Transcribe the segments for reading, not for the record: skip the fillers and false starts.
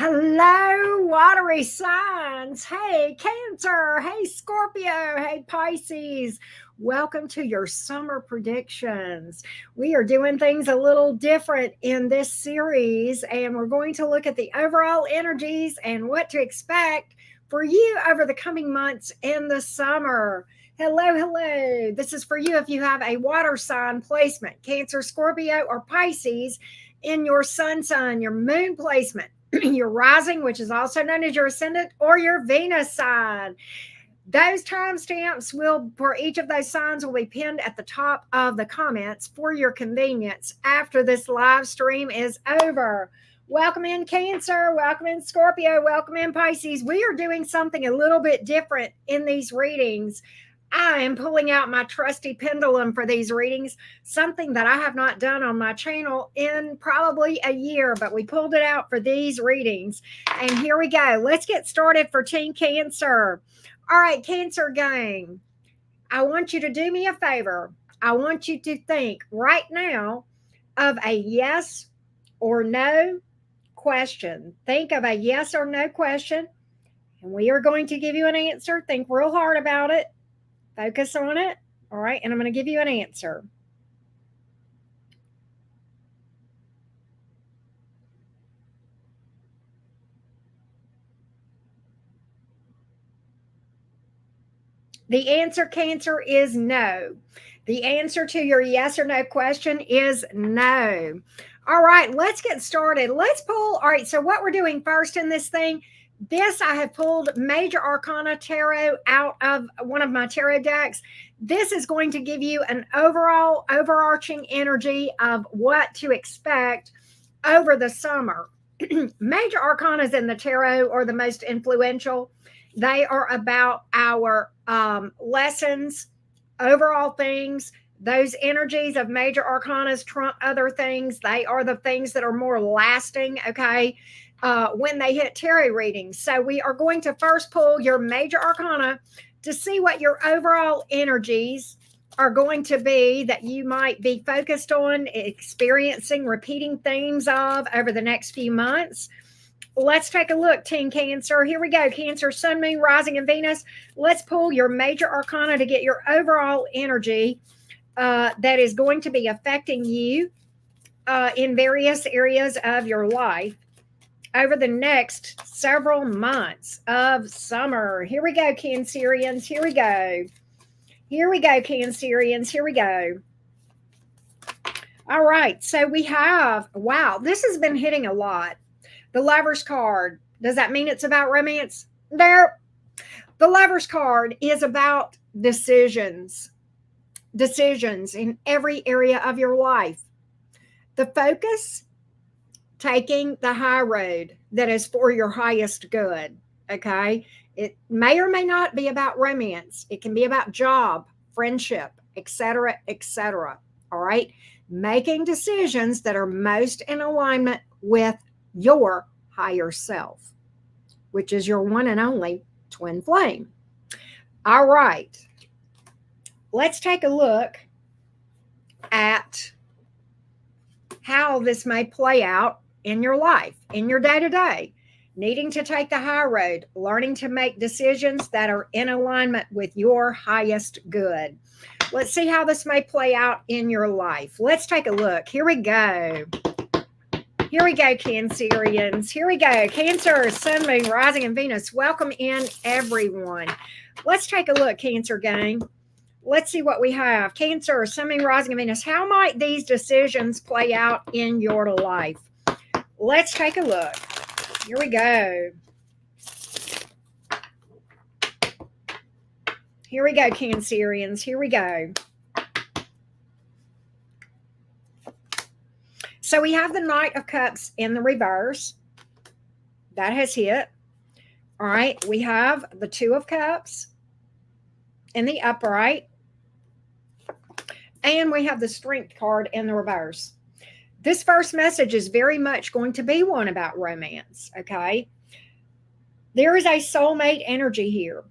Hello, watery signs. Hey, Cancer. Hey, Scorpio. Hey, Pisces. Welcome to your summer predictions. We are doing things a little different in this series, and we're going to look at the overall energies and what to expect for you over the coming months in the summer. Hello, hello. This is for you if you have a water sign placement, Cancer, Scorpio, or Pisces in your sun sign, your moon placement. Your rising, which is also known as your ascendant, or your Venus sign. Those timestamps will, for each of those signs, will be pinned at the top of the comments for your convenience after this live stream is over. Welcome in Cancer, welcome in Scorpio, welcome in Pisces. We are doing something a little bit different in these readings. I am pulling out my trusty pendulum for these readings, something that I have not done on my channel in probably a year, but we pulled it out for these readings. And here we go. Let's get started for Team Cancer. All right, Cancer gang, I want you to do me a favor. I want you to think right now of a yes or no question. Think of a yes or no question, and we are going to give you an answer. Think real hard about it. Focus on it. All right. And I'm going to give you an answer. The answer, Cancer, is no. The answer to your yes or no question is no. All right, let's get started. Let's pull. All right, so what we're doing first in this thing, this I have pulled Major Arcana Tarot out of one of my tarot decks. This is going to give you an overall overarching energy of what to expect over the summer. Major Arcanas in the tarot are the most influential. They are about our lessons, overall things. Those energies of major arcanas trump other things. They are the things that are more lasting, okay, when they hit tarot readings. So we are going to first pull your major arcana to see what your overall energies are going to be that you might be focused on, experiencing, repeating themes of over the next few months. Let's take a look, Team Cancer. Here we go. Cancer, Sun, Moon, Rising, and Venus. Let's pull your major arcana to get your overall energy that is going to be affecting you in various areas of your life over the next several months of summer. Here we go, Cancerians. Here we go. Here we go, Cancerians. Here we go. All right. So we have, wow, this has been hitting a lot. The Lover's card. Does that mean it's about romance? No. The Lover's card is about decisions. Decisions in every area of your life. The focus, taking the high road that is for your highest good. Okay. It may or may not be about romance. It can be about job, friendship, etc., etc. All right. Making decisions that are most in alignment with your higher self, which is your one and only twin flame. All right. Let's take a look at how this may play out in your life, in your day-to-day. Needing to take the high road, learning to make decisions that are in alignment with your highest good. Let's see how this may play out in your life. Let's take a look. Here we go. Here we go, Cancerians. Here we go. Cancer, Sun, Moon, Rising, and Venus. Welcome in, everyone. Let's take a look, Cancer gang. Let's see what we have. Cancer, Sun, Moon, Rising, and Venus. How might these decisions play out in your life? Let's take a look. Here we go. Here we go, Cancerians. Here we go. So we have the Knight of Cups in the reverse. That has hit. All right. We have the Two of Cups in the upright. And we have the Strength card in the reverse. This first message is very much going to be one about romance, okay? There is a soulmate energy here.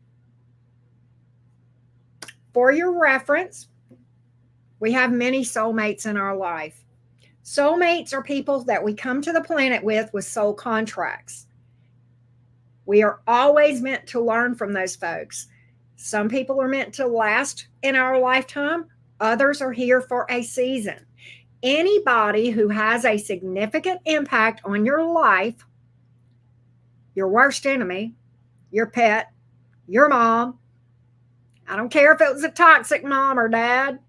For your reference, we have many soulmates in our life. Soulmates are people that we come to the planet with soul contracts. We are always meant to learn from those folks. Some people are meant to last in our lifetime, others are here for a season. Anybody who has a significant impact on your life, your worst enemy, your pet, your mom, I don't care if it was a toxic mom or dad,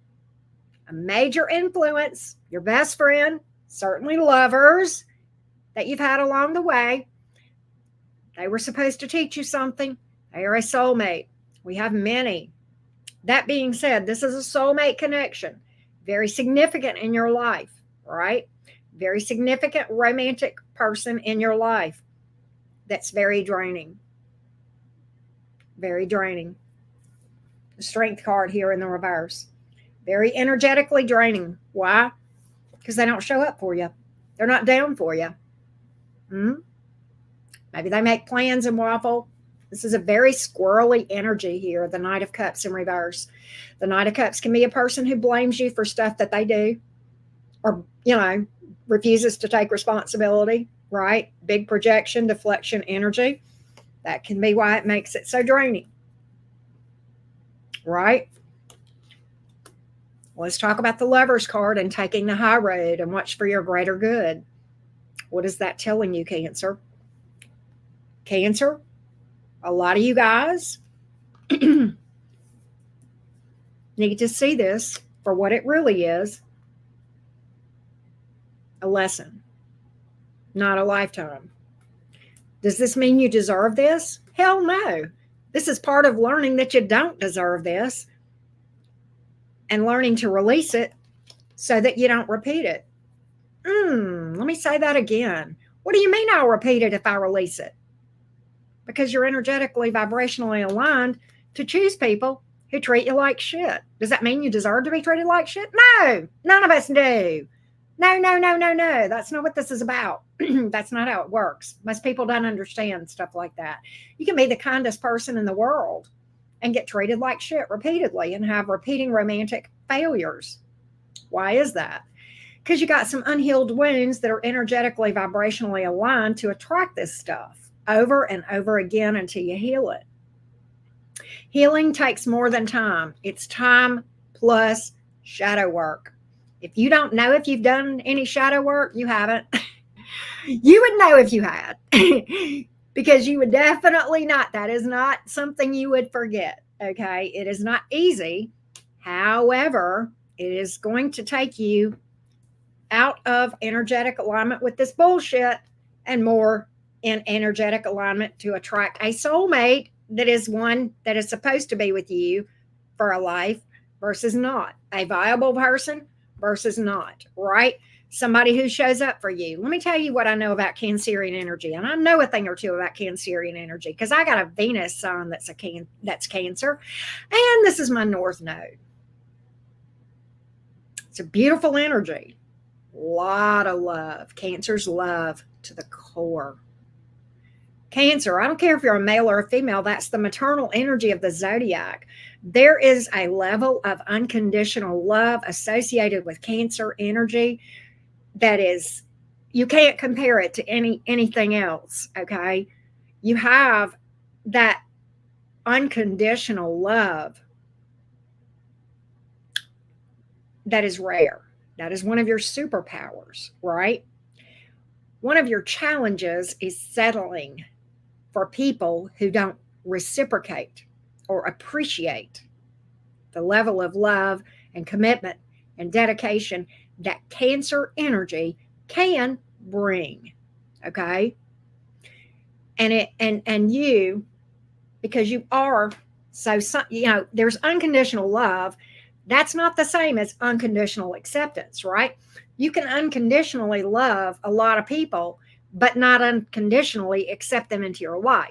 a major influence, your best friend, certainly lovers that you've had along the way. They were supposed to teach you something. They are a soulmate. We have many. That being said, this is a soulmate connection, very significant in your life, right? Very significant romantic person in your life that's very draining. Very draining. The Strength card here in the reverse. Very energetically draining. Why? Because they don't show up for you. They're not down for you. Maybe they make plans and waffle. This is a very squirrely energy here, the Knight of Cups in reverse. The Knight of Cups can be a person who blames you for stuff that they do or, refuses to take responsibility, right? Big projection, deflection energy. That can be why it makes it so draining, right? Let's talk about the Lover's card and taking the high road and what's for your greater good. What is that telling you, Cancer? Cancer, a lot of you guys need to see this for what it really is, a lesson, not a lifetime. Does this mean you deserve this? Hell no. This is part of learning that you don't deserve this and learning to release it so that you don't repeat it. Let me say that again. What do you mean I'll repeat it if I release it? Because you're energetically, vibrationally aligned to choose people who treat you like shit. Does that mean you deserve to be treated like shit? No, none of us do. No. That's not what this is about. That's not how it works. Most people don't understand stuff like that. You can be the kindest person in the world and get treated like shit repeatedly and have repeating romantic failures. Why is that? Because you got some unhealed wounds that are energetically, vibrationally aligned to attract this stuff over and over again until you heal it. Healing takes more than time. It's time plus shadow work. If you don't know if you've done any shadow work, you haven't. You would know if you had, because you would definitely not. That is not something you would forget. Okay. It is not easy. However, it is going to take you out of energetic alignment with this bullshit and more in energetic alignment to attract a soulmate that is one that is supposed to be with you for a life versus not. A viable person versus not, right? Somebody who shows up for you. Let me tell you what I know about Cancerian energy. And I know a thing or two about Cancerian energy because I got a Venus sign that's Cancer. And this is my North Node. It's a beautiful energy. A lot of love. Cancer's love to the core. Cancer, I don't care if you're a male or a female, that's the maternal energy of the zodiac. There is a level of unconditional love associated with Cancer energy that is, you can't compare it to anything else, okay? You have that unconditional love that is rare. That is one of your superpowers, right? One of your challenges is settling for people who don't reciprocate or appreciate the level of love and commitment and dedication that Cancer energy can bring. Okay. And you, because you are there's unconditional love. That's not the same as unconditional acceptance, right? You can unconditionally love a lot of people, but not unconditionally accept them into your life.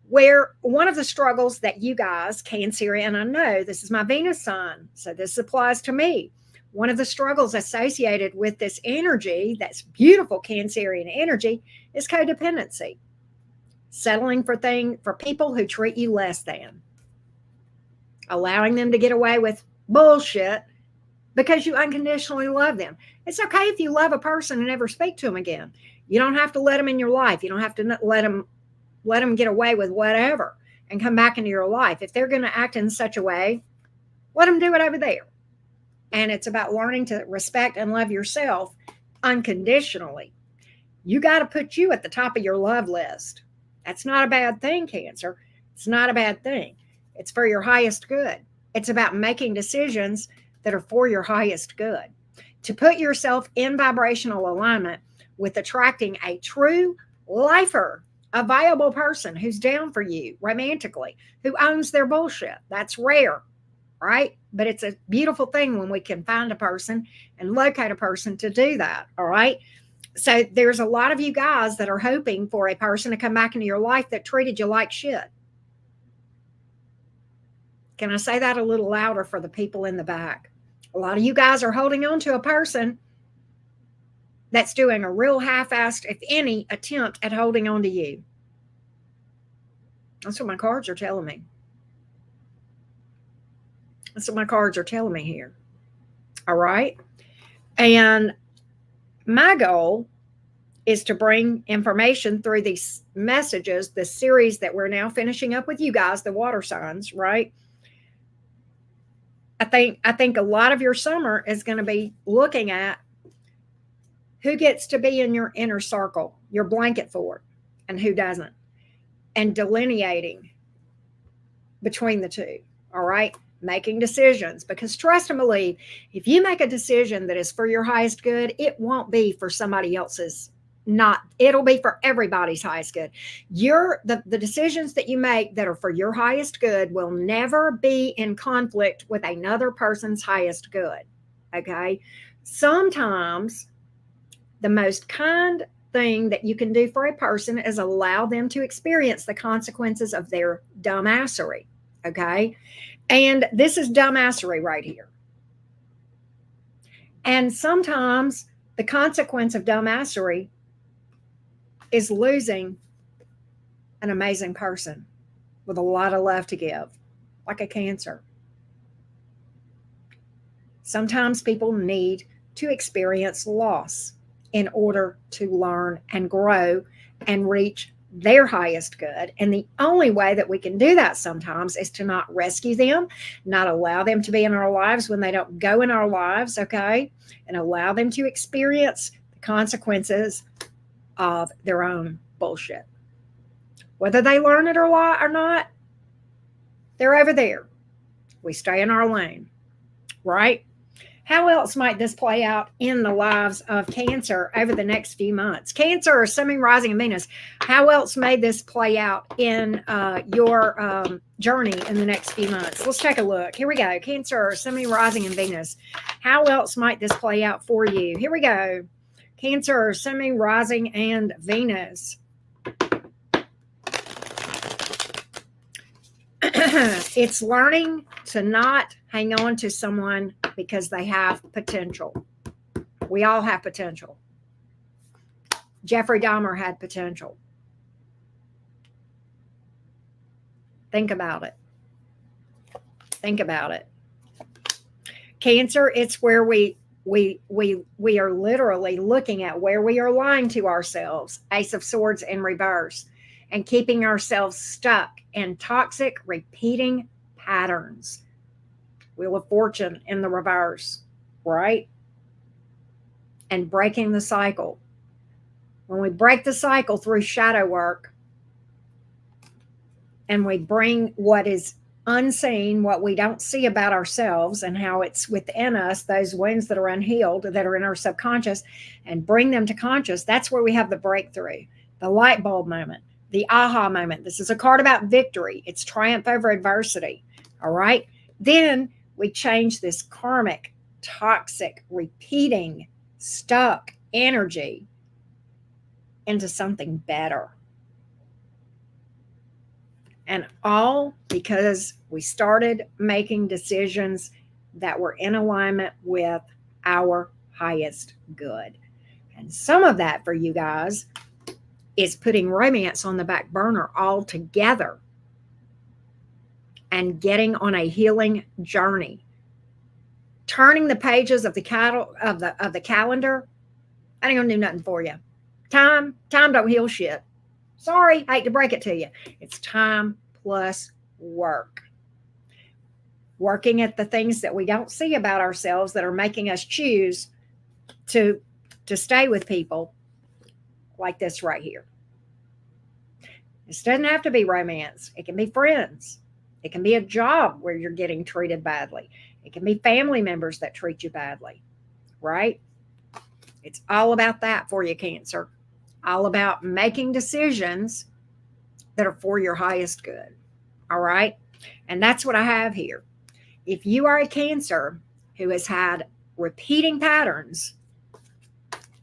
Where one of the struggles that you guys, Cancerian, I know this is my Venus sign, so this applies to me. One of the struggles associated with this energy, that's beautiful Cancerian energy, is codependency. Settling for people who treat you less than. Allowing them to get away with bullshit because you unconditionally love them. It's okay if you love a person and never speak to them again. You don't have to let them in your life. You don't have to let them let them get away with whatever and come back into your life. If they're going to act in such a way, let them do it over there. And it's about learning to respect and love yourself unconditionally. You got to put you at the top of your love list. That's not a bad thing, Cancer. It's not a bad thing. It's for your highest good. It's about making decisions that are for your highest good. To put yourself in vibrational alignment with attracting a true lifer, a viable person who's down for you romantically, who owns their bullshit. That's rare, right? But it's a beautiful thing when we can find a person and locate a person to do that, all right? So there's a lot of you guys that are hoping for a person to come back into your life that treated you like shit. Can I say that a little louder for the people in the back? A lot of you guys are holding on to a person that's doing a real half-assed, if any, attempt at holding on to you. That's what my cards are telling me. That's what my cards are telling me here. All right? And my goal is to bring information through these messages, the series that we're now finishing up with you guys, the water signs, right? I think a lot of your summer is going to be looking at who gets to be in your inner circle, your blanket fort, and who doesn't, and delineating between the two, all right? Making decisions, because trust and believe, if you make a decision that is for your highest good, it won't be for somebody else's. It'll be for everybody's highest good. The decisions that you make that are for your highest good will never be in conflict with another person's highest good. Okay. Sometimes the most kind thing that you can do for a person is allow them to experience the consequences of their dumbassery. Okay. And this is dumbassery right here. And sometimes the consequence of dumbassery is losing an amazing person with a lot of love to give, like a Cancer. Sometimes people need to experience loss in order to learn and grow and reach their highest good. And the only way that we can do that sometimes is to not rescue them, not allow them to be in our lives when they don't go in our lives, okay? And allow them to experience the consequences of their own bullshit. Whether they learn it or not, they're over there. We stay in our lane, right? How else might this play out in the lives of Cancer over the next few months? Cancer, Sun, Rising, and Venus. How else may this play out in your journey in the next few months? Let's take a look. Here we go. Cancer, Sun, Rising, and Venus. How else might this play out for you? Here we go. Cancer, Sun, Rising, and Venus. It's learning to not hang on to someone because they have potential. We all have potential. Jeffrey Dahmer had potential. Think about it. Think about it. Cancer, it's where we are literally looking at where we are lying to ourselves. Ace of Swords in reverse, and keeping ourselves stuck in toxic repeating patterns. Wheel of Fortune in the reverse, right? And breaking the cycle. When we break the cycle through shadow work, and we bring what is unseen, what we don't see about ourselves and how it's within us, those wounds that are unhealed, that are in our subconscious, and bring them to conscious, that's where we have the breakthrough, the light bulb moment, the aha moment. This is a card about victory. It's triumph over adversity. All right. Then we change this karmic, toxic, repeating, stuck energy into something better. And all because we started making decisions that were in alignment with our highest good. And some of that for you guys is putting romance on the back burner altogether and getting on a healing journey. Turning the pages of the calendar, I ain't gonna do nothing for you. Time don't heal shit. Sorry, I hate to break it to you. It's time plus work. Working at the things that we don't see about ourselves that are making us choose to stay with people like this right here. This doesn't have to be romance. It can be friends. It can be a job where you're getting treated badly. It can be family members that treat you badly, right? It's all about that for you, Cancer. All about making decisions that are for your highest good. All right. And that's what I have here. If you are a Cancer who has had repeating patterns,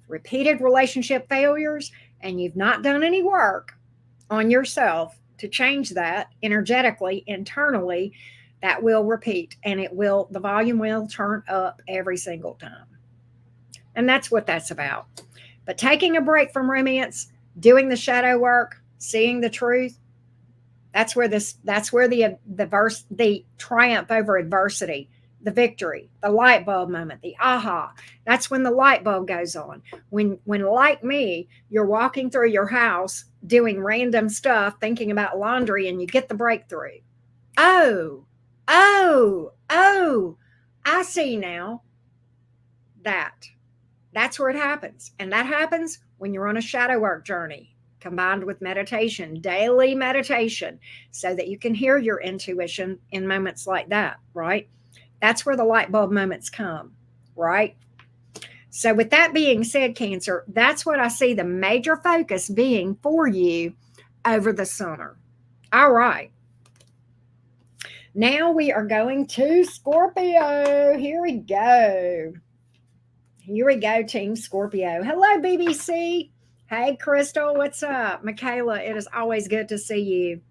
repeated relationship failures, and you've not done any work on yourself to change that energetically, internally, that will repeat and the volume will turn up every single time. And that's what that's about. But taking a break from romance, doing the shadow work, seeing the truth, that's where the triumph over adversity, the victory, the light bulb moment, the aha. That's when the light bulb goes on. When like me, you're walking through your house doing random stuff, thinking about laundry, and you get the breakthrough. Oh, oh, I see now. That's where it happens. And that happens when you're on a shadow work journey combined with meditation, daily meditation, so that you can hear your intuition in moments like that, right? That's where the light bulb moments come, right? So, with that being said, Cancer, that's what I see the major focus being for you over the summer. All right. Now we are going to Scorpio. Here we go. Here we go, Team Scorpio. Hello, BBC. Hey, Crystal, what's up? Michaela, it is always good to see you.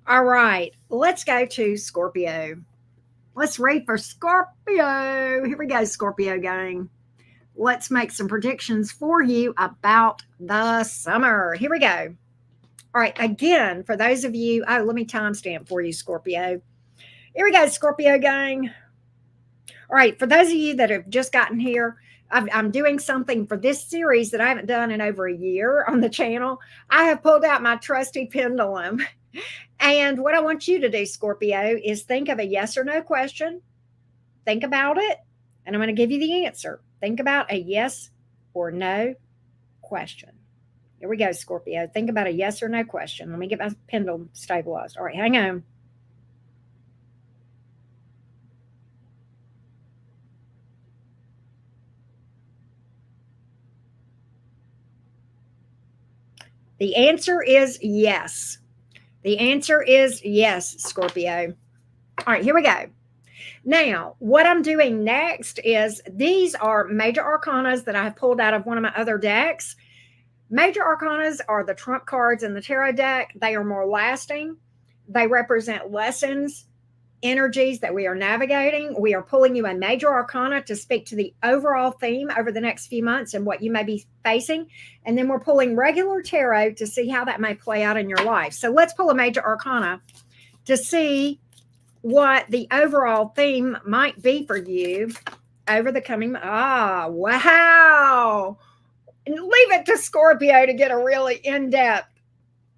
All right, let's go to Scorpio. Let's read for Scorpio. Here we go, Scorpio gang. Let's make some predictions for you about the summer. Here we go. All right, again, for those of you, let me timestamp for you, Scorpio. Here we go, Scorpio gang. All right, for those of you that have just gotten here, I'm doing something for this series that I haven't done in over a year on the channel. I have pulled out my trusty pendulum. And what I want you to do, Scorpio, is think of a yes or no question. Think about it, and I'm going to give you the answer. Think about a yes or no question. Here we go, Scorpio. Think about a yes or no question. Let me get my pendulum stabilized. All right, hang on. The answer is yes. The answer is yes, Scorpio. All right, here we go. Now, what I'm doing next is these are major arcanas that I have pulled out of one of my other decks. Major arcanas are the trump cards in the tarot deck. They are more lasting. They represent lessons, energies that we are navigating. We are pulling you a major arcana to speak to the overall theme over the next few months and what you may be facing. And then we're pulling regular tarot to see how that may play out in your life. So let's pull a major arcana to see what the overall theme might be for you over the coming. Wow. And leave it to Scorpio to get a really in-depth.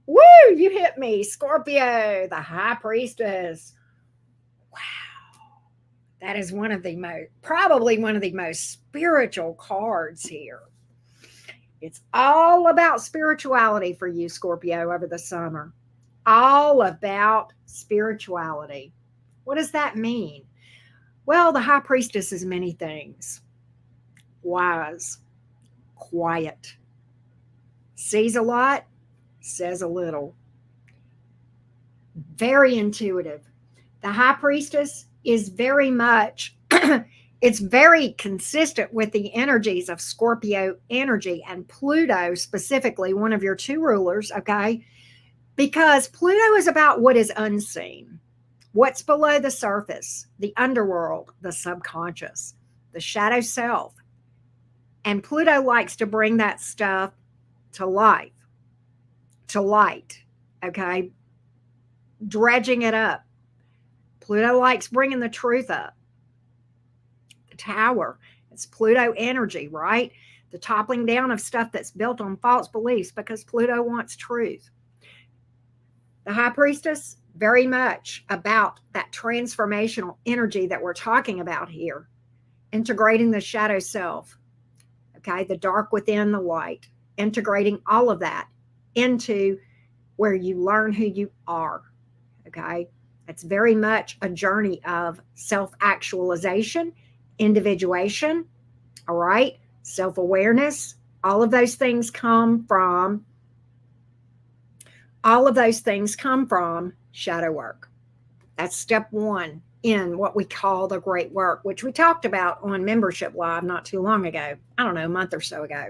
Woo, you hit me, Scorpio, the High Priestess. Wow. That is probably one of the most spiritual cards here. It's all about spirituality for you, Scorpio, over the summer. All about spirituality. What does that mean? Well, the High Priestess is many things. Wise, quiet, sees a lot, says a little. Very intuitive. The High Priestess is very much, it's very consistent with the energies of Scorpio energy and Pluto, specifically, one of your two rulers, okay? Because Pluto is about what is unseen, what's below the surface, the underworld, the subconscious, the shadow self. And Pluto likes to bring that stuff to life, to light, okay? Dredging it up. Pluto likes bringing the truth up. The Tower, it's Pluto energy, right? The toppling down of stuff that's built on false beliefs because Pluto wants truth. The high priestess, very much about that transformational energy that we're talking about here, integrating the shadow self, okay, the dark within the light, integrating all of that into where you learn who you are, okay? It's very much a journey of self-actualization, individuation, all right? Self-awareness. All of those things come from shadow work. That's step one in what we call the great work, which we talked about on Membership Live not too long ago. I don't know, a month or so ago.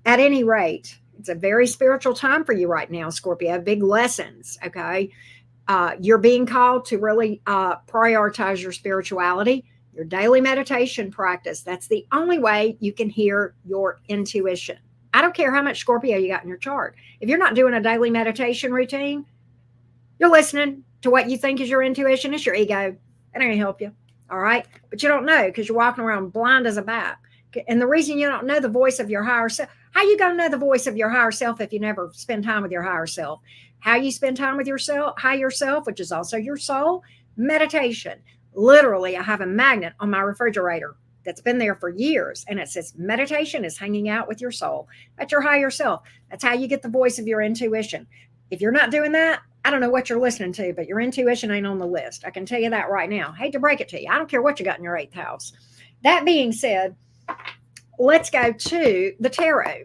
At any rate, it's a very spiritual time for you right now, Scorpio. Big lessons, okay? You're being called to really prioritize your spirituality, your daily meditation practice. That's the only way you can hear your intuition. I don't care how much Scorpio you got in your chart. If you're not doing a daily meditation routine, you're listening to what you think is your intuition. It's your ego. It ain't gonna help you. All right. But you don't know because you're walking around blind as a bat. And the reason you don't know the voice of your higher self, how you gonna know the voice of your higher self if you never spend time with your higher self? How you spend time with yourself, higher self, which is also your soul, meditation. Literally, I have a magnet on my refrigerator that's been there for years, and it says meditation is hanging out with your soul. That's your higher self. That's how you get the voice of your intuition. If you're not doing that, I don't know what you're listening to, but your intuition ain't on the list. I can tell you that right now. Hate to break it to you. I don't care what you got in your 8th house. That being said, let's go to the tarot.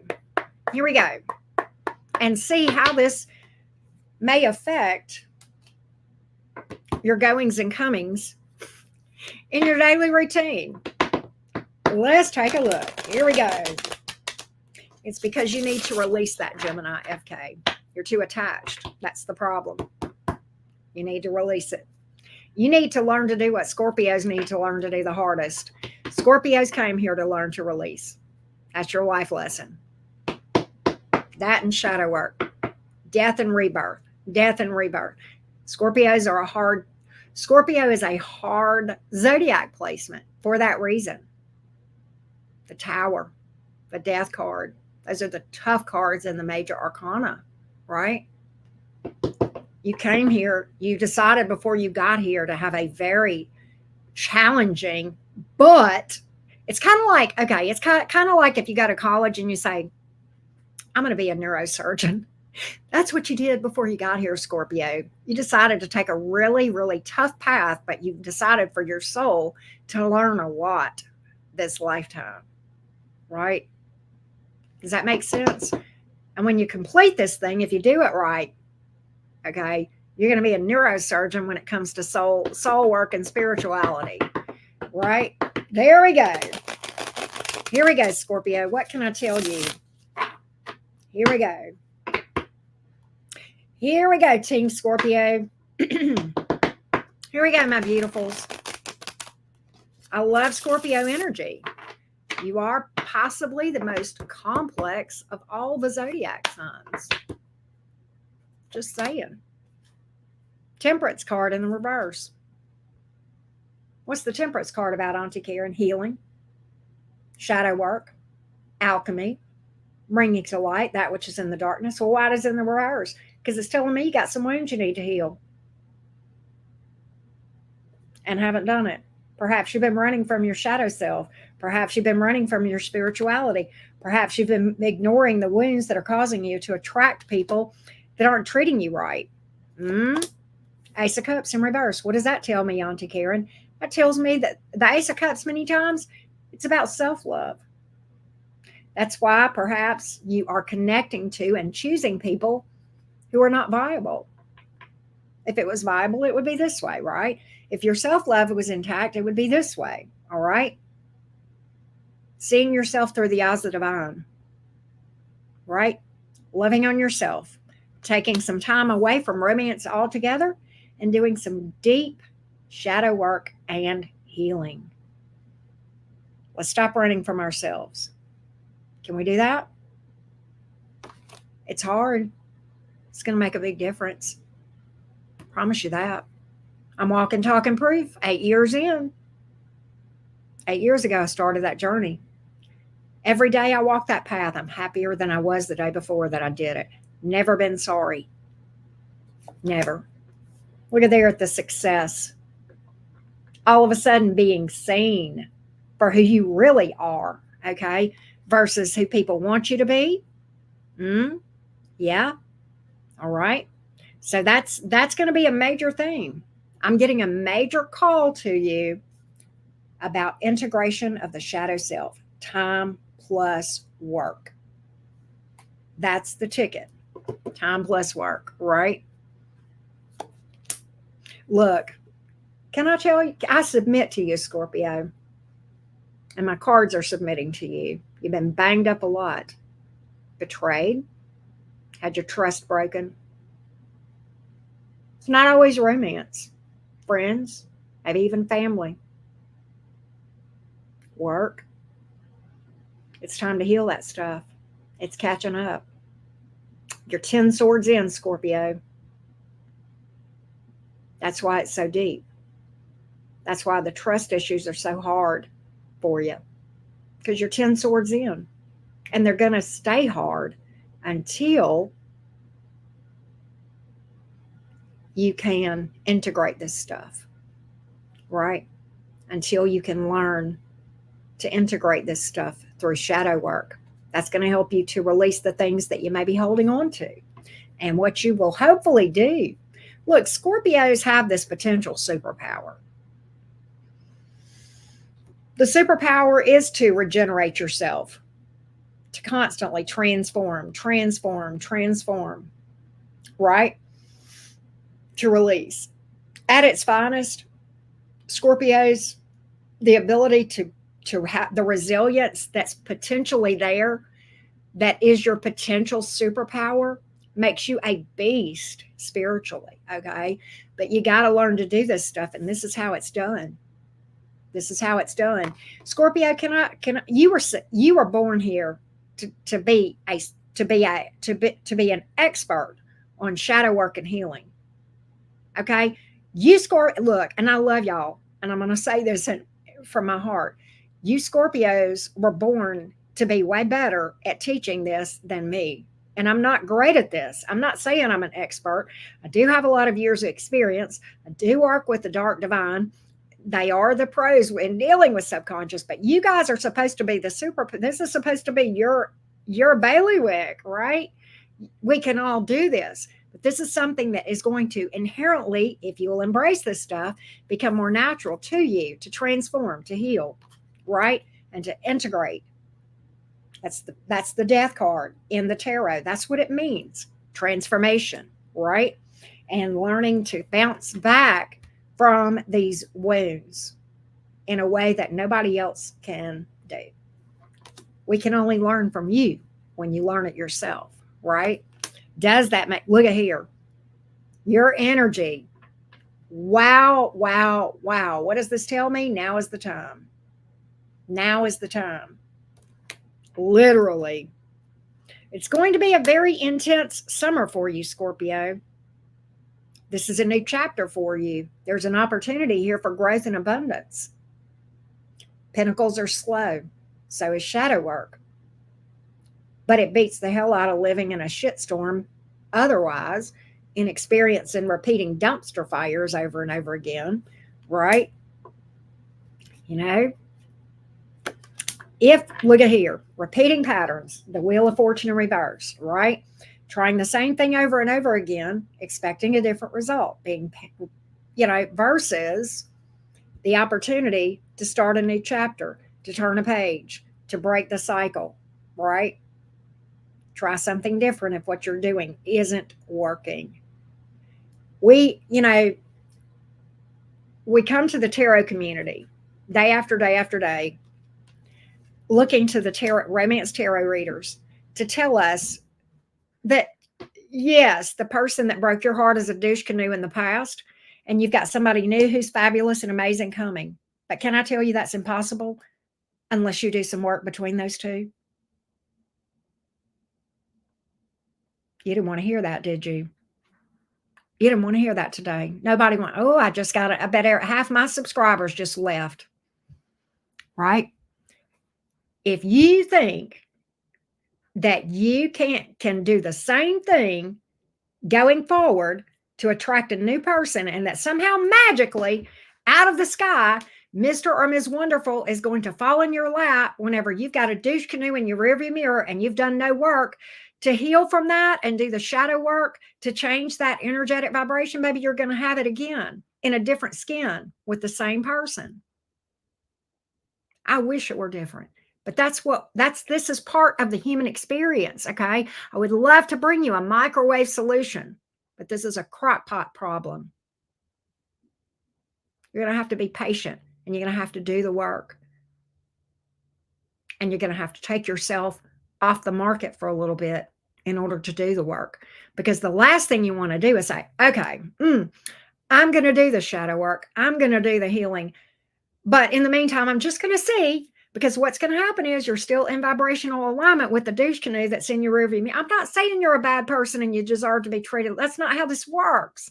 Here we go. And see how this may affect your goings and comings in your daily routine. Let's take a look. Here we go. It's because you need to release that, Gemini FK. You're too attached. That's the problem. You need to release it. You need to learn to do what Scorpios need to learn to do the hardest. Scorpios came here to learn to release. That's your life lesson. That and shadow work. Death and rebirth. Death and rebirth. Scorpio is a hard zodiac placement for that reason. The Tower, the Death card. Those are the tough cards in the major arcana, right? You came here, you decided before you got here to have a very challenging, but it's kind of like, okay, it's kind of like if you go to college and you say, I'm going to be a neurosurgeon. That's what you did before you got here, Scorpio. You decided to take a really, really tough path, but you decided for your soul to learn a lot this lifetime, right? Does that make sense? And when you complete this thing, if you do it right, okay, you're going to be a neurosurgeon when it comes to soul work and spirituality, right? There we go. Here we go, Scorpio. What can I tell you? Here we go. Here we go, Team Scorpio. Here we go, my beautifuls. I love Scorpio energy. You are possibly the most complex of all the zodiac signs. Just saying. Temperance card in the reverse. What's the Temperance card about, Auntie Karen? Healing, shadow work, alchemy, bringing to light that which is in the darkness. Well, why is it in the reverse? Because it's telling me you got some wounds you need to heal and haven't done it. Perhaps you've been running from your shadow self. Perhaps you've been running from your spirituality. Perhaps you've been ignoring the wounds that are causing you to attract people that aren't treating you right. Ace of Cups in reverse. What does that tell me, Auntie Karen? That tells me that the Ace of Cups, many times, it's about self-love. That's why perhaps you are connecting to and choosing people who are not viable. If it was viable, it would be this way, right? If your self-love was intact, it would be this way, all right? Seeing yourself through the eyes of the divine, right? Loving on yourself, taking some time away from romance altogether, and doing some deep shadow work and healing. Let's stop running from ourselves. Can we do that? It's hard. It's going to make a big difference. Promise you that. I'm walking, talking proof. 8 years in. 8 years ago, I started that journey. Every day I walk that path, I'm happier than I was the day before that I did it. Never been sorry. Never. Look at there at the success. All of a sudden being seen for who you really are, okay, versus who people want you to be. Mm, yeah. All right. So that's going to be a major thing. I'm getting a major call to you about integration of the shadow self, time plus work. That's the ticket. Time plus work, right? Look, can I tell you? I submit to you, Scorpio, and my cards are submitting to you. You've been banged up a lot, betrayed, had your trust broken. It's not always romance, friends, maybe even family, work. It's time to heal that stuff. It's catching up. You're 10 swords in, Scorpio. That's why it's so deep. That's why the trust issues are so hard for you, because you're 10 swords in. And they're going to stay hard until you can integrate this stuff, right? Until you can learn to integrate this stuff through shadow work. That's going to help you to release the things that you may be holding on to. And what you will hopefully do. Look, Scorpios have this potential superpower. The superpower is to regenerate yourself, to constantly transform, right? To release. At its finest, Scorpios, the ability to have the resilience that's potentially there, that is your potential superpower, makes you a beast spiritually, okay? But you got to learn to do this stuff, and this is how it's done. This is how it's done. Scorpio, you were born here to be an expert on shadow work and healing. Okay? Look, and I love y'all, and I'm going to say this from my heart. You Scorpios were born to be way better at teaching this than me. And I'm not great at this. I'm not saying I'm an expert. I do have a lot of years of experience. I do work with the dark divine. They are the pros in dealing with subconscious, but you guys are supposed to be this is supposed to be your bailiwick, right? We can all do this. But this is something that is going to inherently, if you will embrace this stuff, become more natural to you, to transform, to heal, right? And to integrate. That's the death card in the tarot. That's what it means. Transformation, right? And learning to bounce back from these wounds in a way that nobody else can do. We can only learn from you when you learn it yourself, right? Does that make, look at here, your energy. Wow, wow, wow. What does this tell me? Now is the time. Now is the time. Literally. It's going to be a very intense summer for you, Scorpio. This is a new chapter for you. There's an opportunity here for growth and abundance. Pentacles are slow. So is shadow work. But it beats the hell out of living in a shitstorm otherwise, in experiencing repeating dumpster fires over and over again, right? You know, look at here, repeating patterns, the wheel of fortune in reverse, right? Trying the same thing over and over again, expecting a different result, versus the opportunity to start a new chapter, to turn a page, to break the cycle, right? Try something different if what you're doing isn't working. We come to the tarot community day after day after day, looking to the romance tarot readers to tell us that, yes, the person that broke your heart is a douche canoe in the past, and you've got somebody new who's fabulous and amazing coming. But can I tell you that's impossible unless you do some work between those two? You didn't want to hear that, did you? You didn't want to hear that today. Nobody went, oh, I bet half my subscribers just left. Right? If you think that you can do the same thing going forward to attract a new person, and that somehow magically out of the sky, Mr. or Ms. Wonderful is going to fall in your lap whenever you've got a douche canoe in your rearview mirror and you've done no work to heal from that and do the shadow work to change that energetic vibration, maybe you're going to have it again in a different skin with the same person. I wish it were different, but this is part of the human experience. Okay. I would love to bring you a microwave solution, but this is a crock pot problem. You're going to have to be patient, and you're going to have to do the work, and you're going to have to take yourself off the market for a little bit in order to do the work, because the last thing you want to do is say, okay, I'm going to do the shadow work. I'm going to do the healing. But in the meantime, I'm just going to see, because what's going to happen is you're still in vibrational alignment with the douche canoe that's in your rearview mirror. I'm not saying you're a bad person and you deserve to be treated. That's not how this works.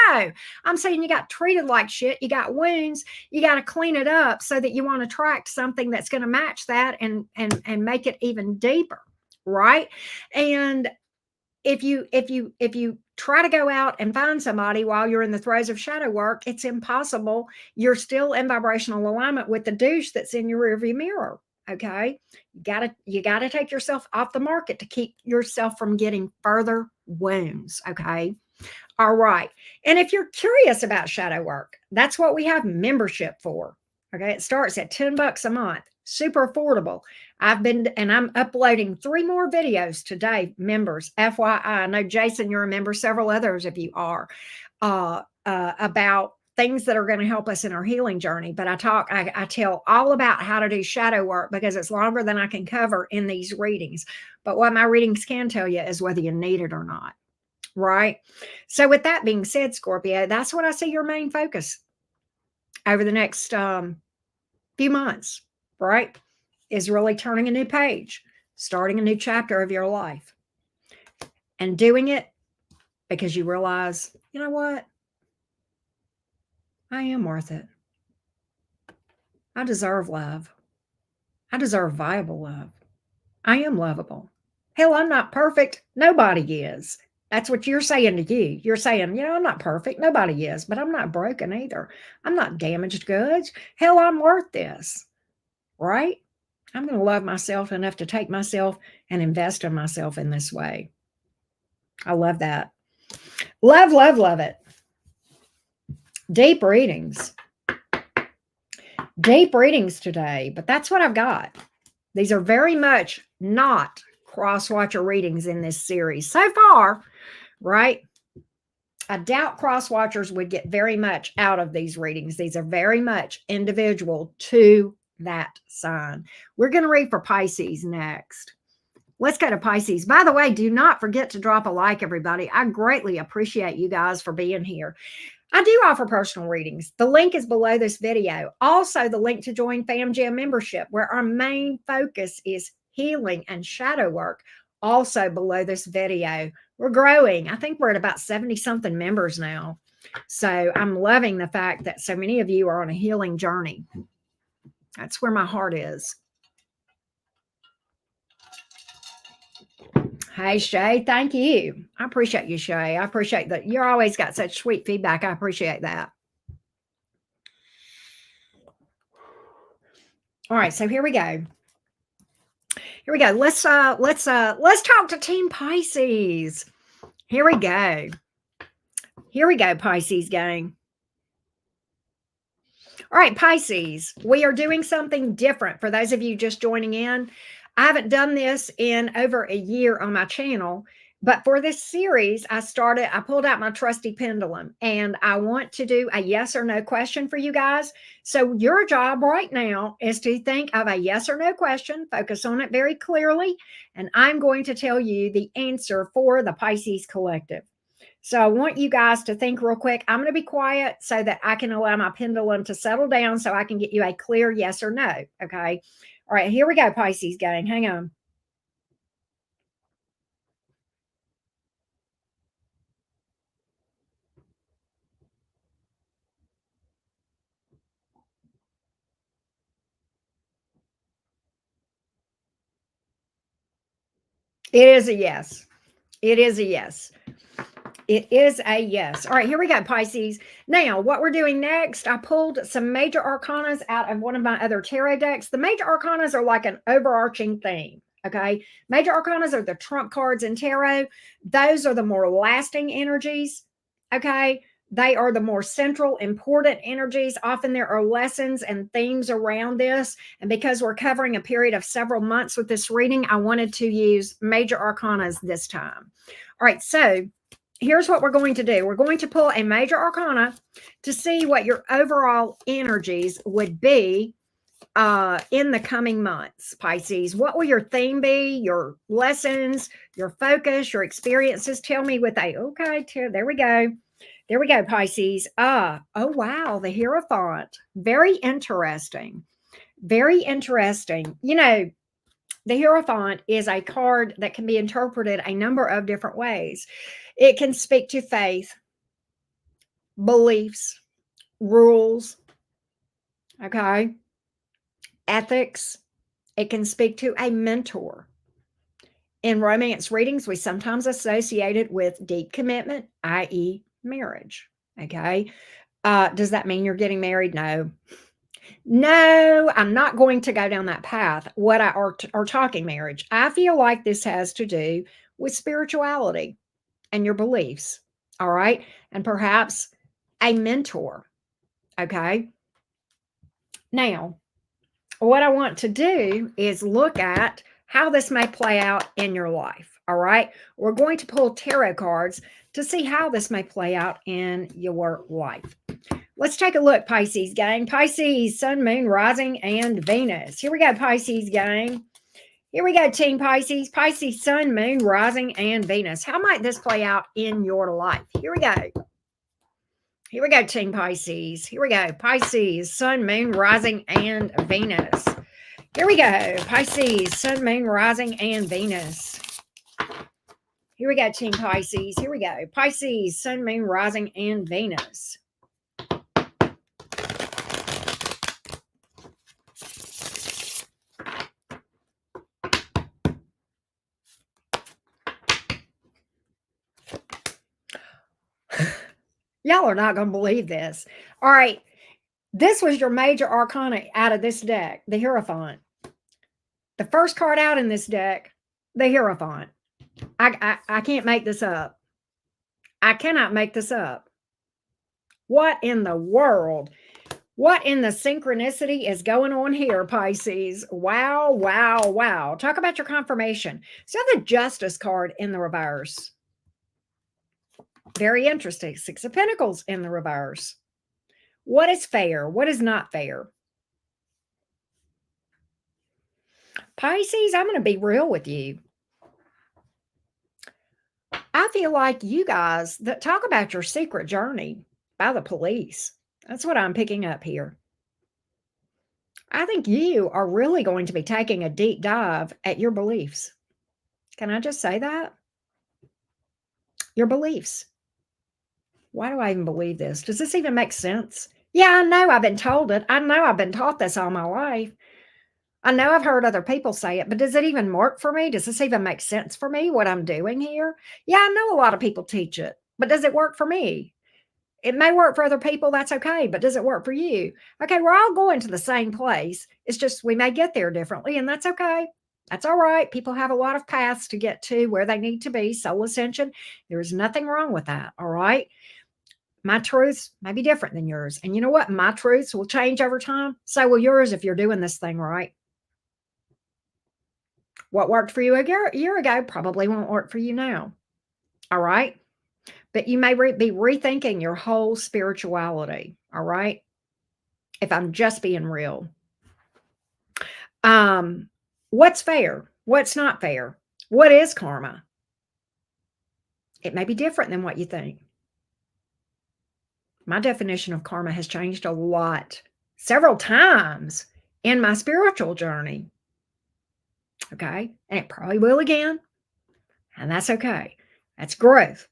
No, I'm saying you got treated like shit. You got wounds. You got to clean it up so that you want to attract something that's going to match that and make it even deeper, right? And if you try to go out and find somebody while you're in the throes of shadow work, it's impossible. You're still in vibrational alignment with the douche that's in your rearview mirror. Okay, you gotta take yourself off the market to keep yourself from getting further wounds. Okay. All right. And if you're curious about shadow work, that's what we have membership for. Okay. It starts at $10 a month. Super affordable. I'm uploading 3 more videos today, members. FYI. I know, Jason, you're a member. Several others of you are, about things that are going to help us in our healing journey. But I tell all about how to do shadow work because it's longer than I can cover in these readings. But what my readings can tell you is whether you need it or not. Right. So with that being said, Scorpio, that's what I see your main focus over the next few months, right? Is really turning a new page, starting a new chapter of your life, and doing it because you realize, you know what? I am worth it. I deserve love. I deserve viable love. I am lovable. Hell, I'm not perfect. Nobody is. That's what you're saying to you. You're saying, I'm not perfect. Nobody is, but I'm not broken either. I'm not damaged goods. Hell, I'm worth this, right? I'm going to love myself enough to take myself and invest in myself in this way. I love that. Love, love, love it. Deep readings. Deep readings today, but that's what I've got. These are very much not cross-watcher readings in this series so far, right? I doubt cross-watchers would get very much out of these readings. These are very much individual to that sign. We're going to read for Pisces next. Let's go to Pisces. By the way, do not forget to drop a like, everybody. I greatly appreciate you guys for being here. I do offer personal readings. The link is below this video. Also, the link to join Fam Jam membership, where our main focus is healing and shadow work, also below this video. We're growing. I think we're at about 70-something members now. So I'm loving the fact that so many of you are on a healing journey. That's where my heart is. Hey, Shay, thank you. I appreciate you, Shay. I appreciate that. You're always got such sweet feedback. I appreciate that. All right, so here we go. Here we go. Let's talk to Team Pisces. Here we go. Here we go, Pisces gang. All right, Pisces, we are doing something different. For those of you just joining in, I haven't done this in over a year on my channel, but for this series, I pulled out my trusty pendulum, and I want to do a yes or no question for you guys. So your job right now is to think of a yes or no question, focus on it very clearly, and I'm going to tell you the answer for the Pisces collective. So I want you guys to think real quick. I'm going to be quiet so that I can allow my pendulum to settle down so I can get you a clear yes or no. Okay. All right, here we go, Pisces gang. Hang on. It is a yes. It is a yes. It is a yes. All right, here we go, Pisces. Now, what we're doing next, I pulled some major arcanas out of one of my other tarot decks. The major arcanas are like an overarching theme. Okay. Major arcanas are the trump cards in tarot. Those are the more lasting energies. Okay. They are the more central, important energies. Often there are lessons and themes around this. And because we're covering a period of several months with this reading, I wanted to use major arcanas this time. All right. So here's what we're going to do. We're going to pull a major arcana to see what your overall energies would be in the coming months, Pisces. What will your theme be? Your lessons, your focus, your experiences? Tell me with a, okay, there we go. There we go, Pisces. Oh, wow, the Hierophant. Very interesting. Very interesting. You know, the Hierophant is a card that can be interpreted a number of different ways. It can speak to faith, beliefs, rules, okay, ethics. It can speak to a mentor. In romance readings, we sometimes associate it with deep commitment, i.e., marriage. Okay. Does that mean you're getting married? No. No, I'm not going to go down that path. What I are talking marriage. I feel like this has to do with spirituality and your beliefs. All right. And perhaps a mentor. Okay. Now, what I want to do is look at how this may play out in your life. All right. We're going to pull tarot cards to see how this may play out in your life. Let's take a look, Pisces gang. Pisces, Sun, Moon, Rising, and Venus. Here we go, Pisces gang. Here we go, Team Pisces. Pisces, Sun, Moon, Rising, and Venus. How might this play out in your life? Here we go. Here we go, Team Pisces. Here we go. Pisces, Sun, Moon, Rising, and Venus. Here we go. Pisces, Sun, Moon, Rising, and Venus. Here we go, Team Pisces. Here we go. Pisces, Sun, Moon, Rising, and Venus. Y'all are not going to believe this. All right. This was your major arcana out of this deck, the Hierophant. The first card out in this deck, the Hierophant. I can't make this up. I cannot make this up. What in the world? What in the synchronicity is going on here, Pisces? Wow, wow, wow. Talk about your confirmation. So the Justice card in the reverse. Very interesting. Six of Pentacles in the reverse. What is fair? What is not fair? Pisces, I'm going to be real with you. I feel like you guys that talk about your secret journey by the police. That's what I'm picking up here. I think you are really going to be taking a deep dive at your beliefs. Can I just say that? Your beliefs. Why do I even believe this? Does this even make sense? Yeah, I know I've been told it. I know I've been taught this all my life. I know I've heard other people say it, but does it even work for me? Does this even make sense for me, what I'm doing here? Yeah, I know a lot of people teach it, but does it work for me? It may work for other people. That's okay. But does it work for you? Okay, we're all going to the same place. It's just we may get there differently, and that's okay. That's all right. People have a lot of paths to get to where they need to be. Soul ascension. There's nothing wrong with that. All right. My truths may be different than yours. And you know what? My truths will change over time. So will yours if you're doing this thing right. What worked for you a year ago probably won't work for you now. All right. But you may be rethinking your whole spirituality. All right. If I'm just being real. What's fair? What's not fair? What is karma? It may be different than what you think. My definition of karma has changed a lot, several times in my spiritual journey. Okay. And it probably will again. And that's okay. That's growth.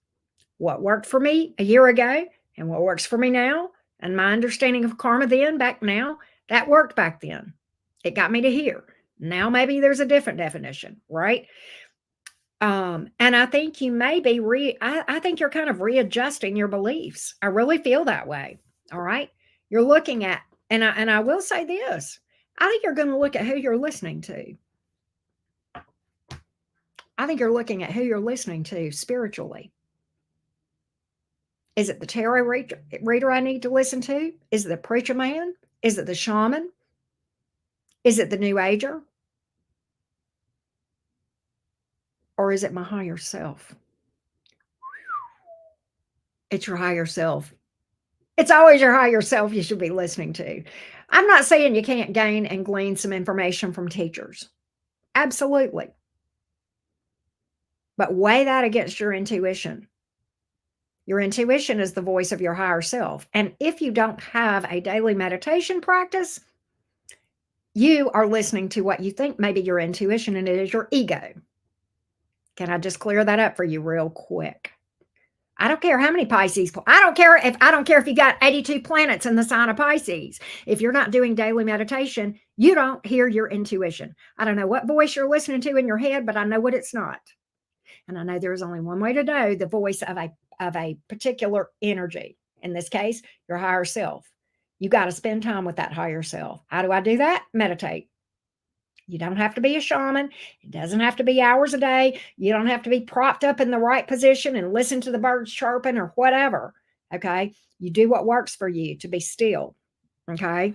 What worked for me a year ago and what works for me now, and my understanding of karma then, back now, that worked back then. It got me to here. Now maybe there's a different definition, right? And I think you may be I think you're kind of readjusting your beliefs. I really feel that way. All right. You're looking at, and I will say this. I think you're going to look at who you're listening to. I think you're looking at who you're listening to spiritually. Is it the tarot reader I need to listen to? Is it the preacher man? Is it the shaman? Is it the new ager? Or is it my higher self? It's your higher self. It's always your higher self you should be listening to. I'm not saying you can't gain and glean some information from teachers. Absolutely. But weigh that against your intuition. Your intuition is the voice of your higher self. And if you don't have a daily meditation practice, you are listening to what you think may be your intuition, and it is your ego. Can I just clear that up for you real quick? I don't care how many Pisces. I don't care if you got 82 planets in the sign of Pisces. If you're not doing daily meditation, you don't hear your intuition. I don't know what voice you're listening to in your head, but I know what it's not. And I know there's only one way to know the voice of a particular energy. In this case, your higher self. You got to spend time with that higher self. How do I do that? Meditate. You don't have to be a shaman. It doesn't have to be hours a day. You don't have to be propped up in the right position and listen to the birds chirping or whatever. Okay. You do what works for you to be still. Okay.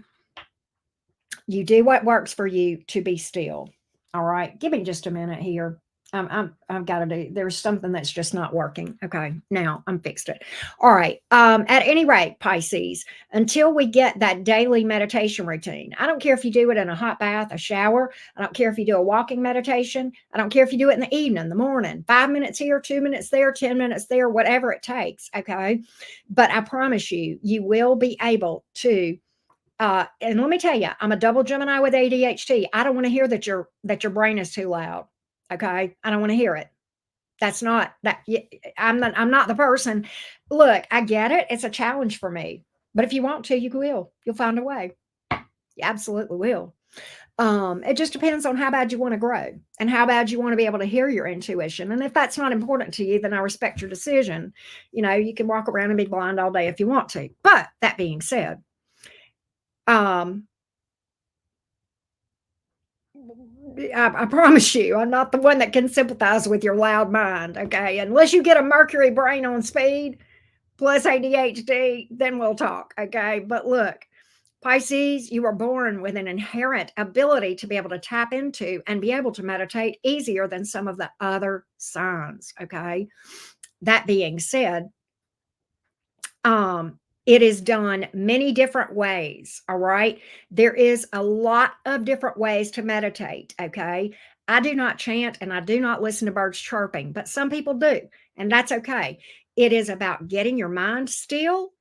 You do what works for you to be still. All right. Give me just a minute here. I've got to do, there's something that's just not working. Okay. Now I'm fixed it. All right. At any rate, Pisces, until we get that daily meditation routine, I don't care if you do it in a hot bath, a shower. I don't care if you do a walking meditation. I don't care if you do it in the evening, the morning, 5 minutes here, 2 minutes there, 10 minutes there, whatever it takes. Okay. But I promise you, you will be able to and let me tell you, I'm a double Gemini with ADHD. I don't want to hear that your brain is too loud. Okay, I don't want to hear it. That's not that. I'm not the person. Look, I get it. It's a challenge for me. But if you want to, you will. You'll find a way. You absolutely will. It just depends on how bad you want to grow and how bad you want to be able to hear your intuition. And if that's not important to you, then I respect your decision. You know, you can walk around and be blind all day if you want to. But that being said, I promise you, I'm not the one that can sympathize with your loud mind. Okay. Unless you get a Mercury brain on speed plus ADHD, then we'll talk. Okay. But look, Pisces, you were born with an inherent ability to be able to tap into and be able to meditate easier than some of the other signs. Okay. That being said, it is done many different ways. All right. There is a lot of different ways to meditate. Okay. I do not chant and I do not listen to birds chirping, but some people do. And that's okay. It is about getting your mind still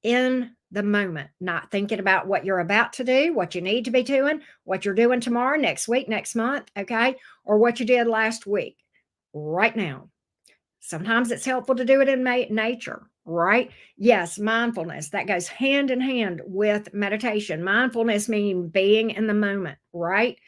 in the moment, not thinking about what you're about to do, what you need to be doing, what you're doing tomorrow, next week, next month. Okay. Or what you did last week, right now. Sometimes it's helpful to do it in nature, right? Yes, mindfulness, that goes hand in hand with meditation. Mindfulness meaning being in the moment, right?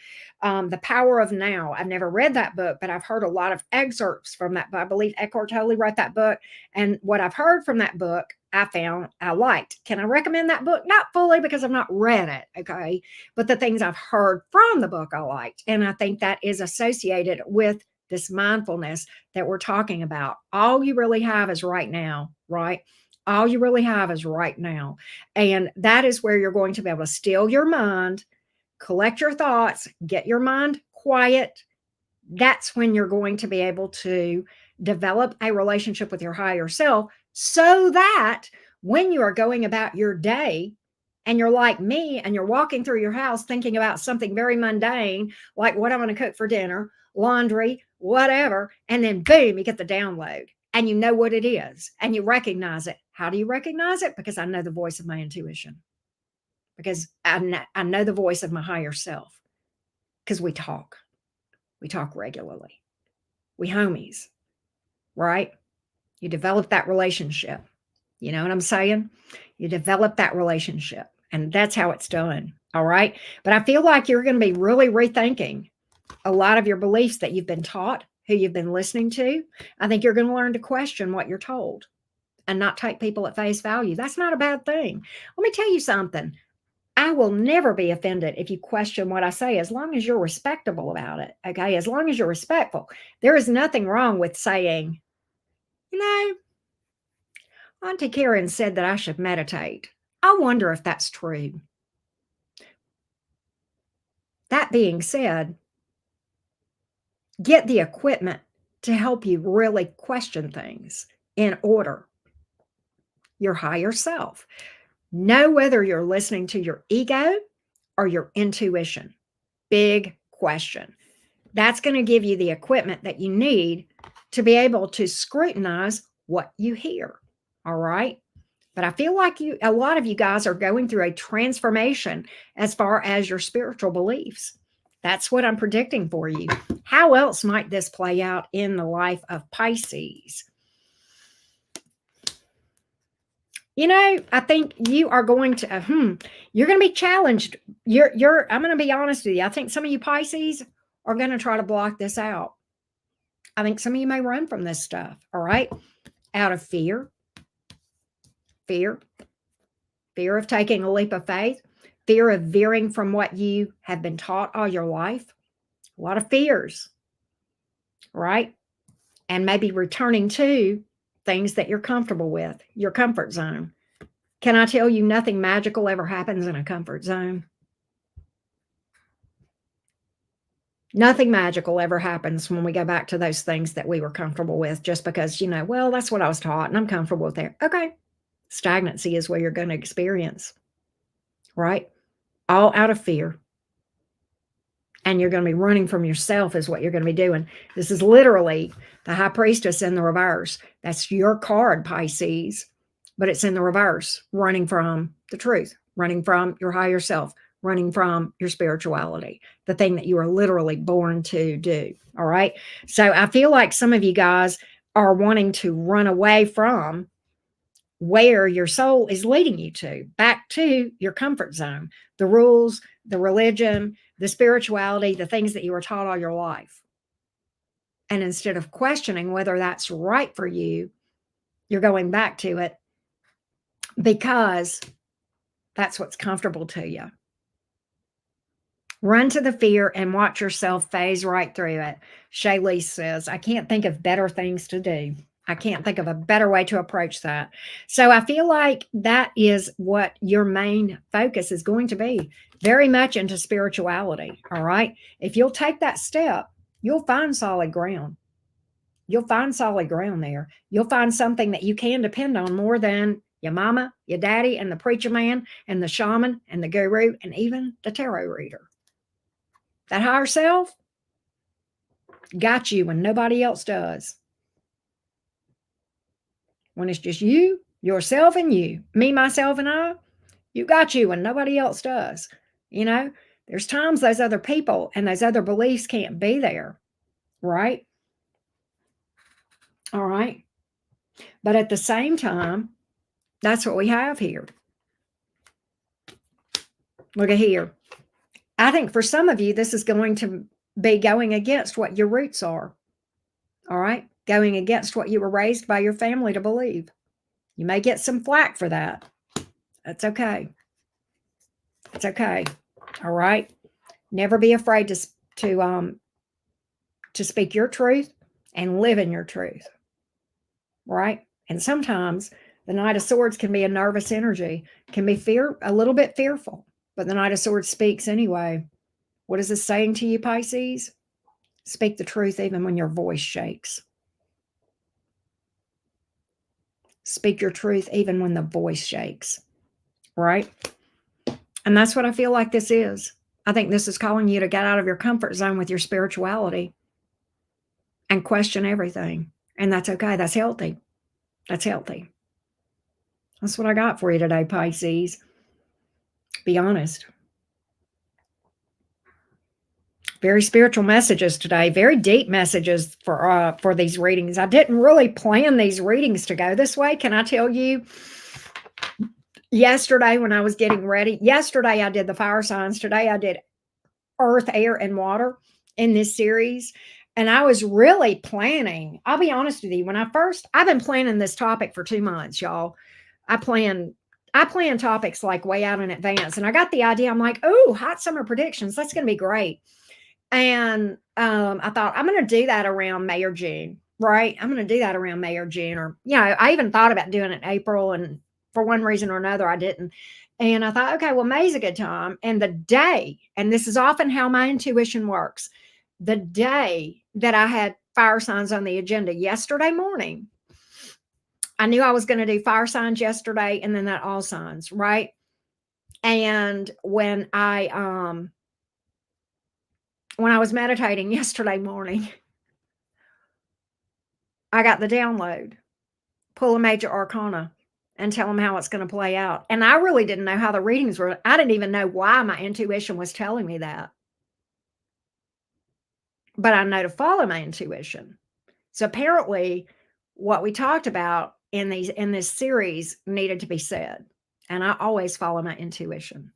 The Power of Now. I've never read that book, but I've heard a lot of excerpts from that. I believe Eckhart Tolle wrote that book. And what I've heard from that book, I found I liked. Can I recommend that book? Not fully because I've not read it, okay? But the things I've heard from the book I liked. And I think that is associated with this mindfulness that we're talking about. All you really have is right now, right? All you really have is right now. And that is where you're going to be able to still your mind, collect your thoughts, get your mind quiet. That's when you're going to be able to develop a relationship with your higher self so that when you are going about your day and you're like me and you're walking through your house thinking about something very mundane, like what I'm going to cook for dinner, laundry, whatever, and then boom, you get the download and you know what it is and you recognize it. How do you recognize it? Because I know the voice of my intuition, because I know the voice of my higher self, because we talk regularly. We homies, right? You develop that relationship. You know what I'm saying? You develop that relationship, and that's how it's done. All right. But I feel like you're going to be really rethinking a lot of your beliefs that you've been taught who you've been listening to. I think you're going to learn to question what you're told and not take people at face value. That's not a bad thing. Let me tell you something. I will never be offended if you question what I say, as long as you're respectable about it. Okay. As long as you're respectful. There is nothing wrong with saying, you know, Auntie Karen said that I should meditate. I wonder if that's true. That being said, get the equipment to help you really question things in order. Your higher self. Know whether you're listening to your ego or your intuition. Big question. That's going to give you the equipment that you need to be able to scrutinize what you hear. All right. But I feel like a lot of you guys are going through a transformation as far as your spiritual beliefs. That's what I'm predicting for you. How else might this play out in the life of Pisces? You know, I think you are going to, you're going to be challenged. I'm going to be honest with you. I think some of you Pisces are going to try to block this out. I think some of you may run from this stuff. All right. Out of fear of taking a leap of faith, fear of veering from what you have been taught all your life. A lot of fears, right? And maybe returning to things that you're comfortable with, your comfort zone. Can I tell you nothing magical ever happens in a comfort zone? Nothing magical ever happens when we go back to those things that we were comfortable with, just because, well, that's what I was taught and I'm comfortable with it. Okay. Stagnancy is what you're going to experience, right? All out of fear. And you're going to be running from yourself is what you're going to be doing. This is literally the High Priestess in the reverse. That's your card, Pisces, but it's in the reverse, running from the truth, running from your higher self, running from your spirituality, the thing that you are literally born to do. All right. So I feel like some of you guys are wanting to run away from where your soul is leading you to, back to your comfort zone, the rules, the religion, the spirituality, the things that you were taught all your life. And instead of questioning whether that's right for you, you're going back to it because that's what's comfortable to you. Run to the fear and watch yourself phase right through it. Shaylee says, I can't think of better things to do. I can't think of a better way to approach that. So I feel like that is what your main focus is going to be, very much into spirituality. All right. If you'll take that step, you'll find solid ground. You'll find solid ground there. You'll find something that you can depend on more than your mama, your daddy, and the preacher man, and the shaman, and the guru, and even the tarot reader. That higher self got you when nobody else does. When it's just you, yourself, and you, me, myself, and I, you got you when nobody else does. There's times those other people and those other beliefs can't be there, right? All right. But at the same time, that's what we have here. Look at here. I think for some of you, this is going to be going against what your roots are. All right. Going against what you were raised by your family to believe. You may get some flack for that. That's okay. It's okay. All right. Never be afraid to speak your truth and live in your truth. Right. And sometimes the Knight of Swords can be a nervous energy, can be a little bit fearful, but the Knight of Swords speaks anyway. What is this saying to you, Pisces? Speak the truth even when your voice shakes. Speak your truth even when the voice shakes. Right? And that's what I feel like this is. I think this is calling you to get out of your comfort zone with your spirituality and question everything. And that's okay. That's healthy. That's healthy. That's what I got for you today, Pisces. Be honest. Very spiritual messages today. Very deep messages for these readings. I didn't really plan these readings to go this way. Can I tell you? Yesterday when I was getting ready, yesterday I did the fire signs. Today I did earth, air, and water in this series. And I was really planning. I'll be honest with you. I've been planning this topic for 2 months, y'all. I plan I plan topics like way out in advance. And I got the idea. I'm like, oh, hot summer predictions. That's going to be great. And I thought I'm going to do that around May or June, right? I'm going to do that around May or June, or I even thought about doing it in April, and for one reason or another, I didn't. And I thought, okay, well, May's a good time. And the day, and this is often how my intuition works, the day that I had fire signs on the agenda yesterday morning, I knew I was going to do fire signs yesterday, and then that all signs, right? And when I was meditating yesterday morning, I got the download, pull a major arcana and tell them how it's going to play out. And I really didn't know how the readings were. I didn't even know why my intuition was telling me that. But I know to follow my intuition. So apparently what we talked about in this series needed to be said. And I always follow my intuition.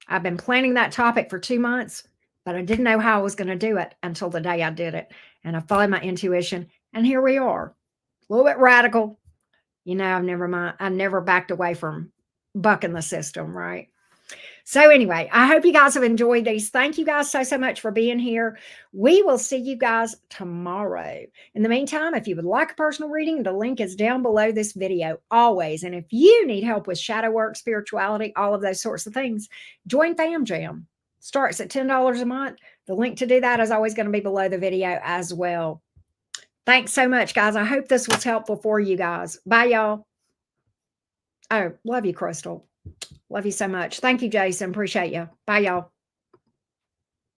I've been planning that topic for 2 months, but I didn't know how I was going to do it until the day I did it. And I followed my intuition, and here we are. A little bit radical. I never backed away from bucking the system, right? So anyway, I hope you guys have enjoyed these. Thank you guys so much for being here. We will see you guys tomorrow. In the meantime, if you would like a personal reading, the link is down below this video always. And if you need help with shadow work, spirituality, all of those sorts of things, join Fam Jam. Starts at $10 a month. The link to do that is always going to be below the video as well. Thanks so much, guys. I hope this was helpful for you guys. Bye, y'all. Oh, love you, Crystal. Love you so much. Thank you, Jason. Appreciate you. Bye, y'all.